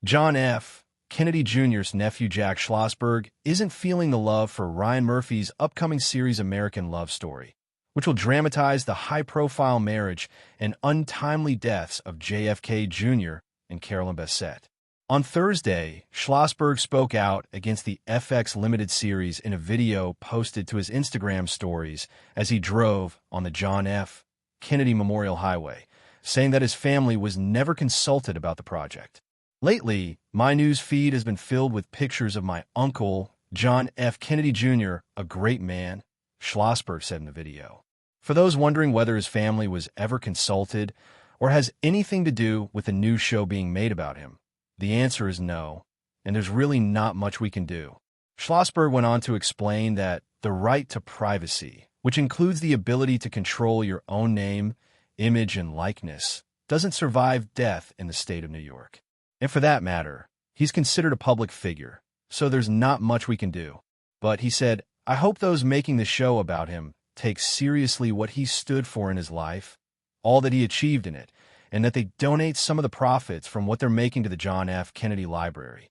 John F. Kennedy Jr.'s nephew Jack Schlossberg isn't feeling the love for Ryan Murphy's upcoming series American Love Story, which will dramatize the high-profile marriage and untimely deaths of JFK Jr. and Carolyn Bessette. On Thursday, Schlossberg spoke out against the FX limited series in a video posted to his Instagram stories as he drove on the John F. Kennedy Memorial Highway, saying that his family was never consulted about the project. Lately, my news feed has been filled with pictures of my uncle, John F. Kennedy Jr., a great man, Schlossberg said in the video. For those wondering whether his family was ever consulted or has anything to do with the new show being made about him, the answer is no, and there's really not much we can do. Schlossberg went on to explain that the right to privacy, which includes the ability to control your own name, image, and likeness, doesn't survive death in the state of New York. And for that matter, he's considered a public figure, so there's not much we can do. But he said, I hope those making the show about him take seriously what he stood for in his life, all that he achieved in it, and that they donate some of the profits from what they're making to the John F. Kennedy Library.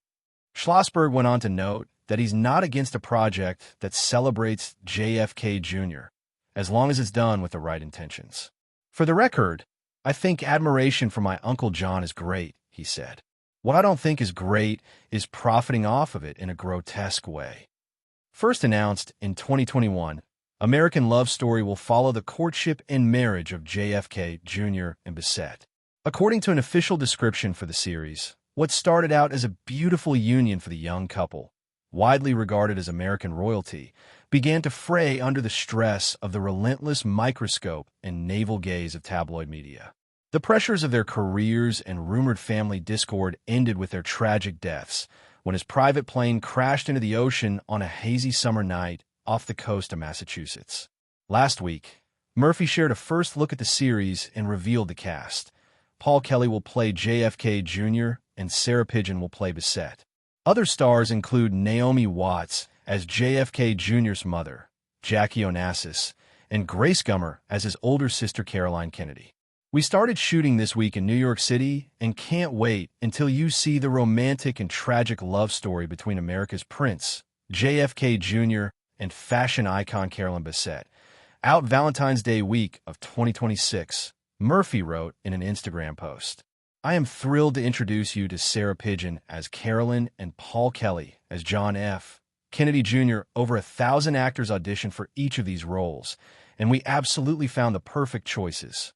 Schlossberg went on to note that he's not against a project that celebrates JFK Jr., as long as it's done with the right intentions. For the record, I think admiration for my Uncle John is great, he said. What I don't think is great is profiting off of it in a grotesque way. First announced in 2021, American Love Story will follow the courtship and marriage of JFK Jr. and Bessette. According to an official description for the series, what started out as a beautiful union for the young couple, widely regarded as American royalty, began to fray under the stress of the relentless microscope and navel gaze of tabloid media. The pressures of their careers and rumored family discord ended with their tragic deaths when his private plane crashed into the ocean on a hazy summer night off the coast of Massachusetts. Last week, Murphy shared a first look at the series and revealed the cast. Paul Kelly will play JFK Jr., and Sarah Pidgeon will play Bessette. Other stars include Naomi Watts as JFK Jr.'s mother, Jackie Onassis, and Grace Gummer as his older sister Caroline Kennedy. We started shooting this week in New York City and can't wait until you see the romantic and tragic love story between America's Prince, JFK Jr., and fashion icon Carolyn Bessette. Out Valentine's Day week of 2026, Murphy wrote in an Instagram post, I am thrilled to introduce you to Sarah Pidgeon as Carolyn and Paul Kelly as John F. Kennedy Jr. Over 1,000 actors auditioned for each of these roles, and we absolutely found the perfect choices.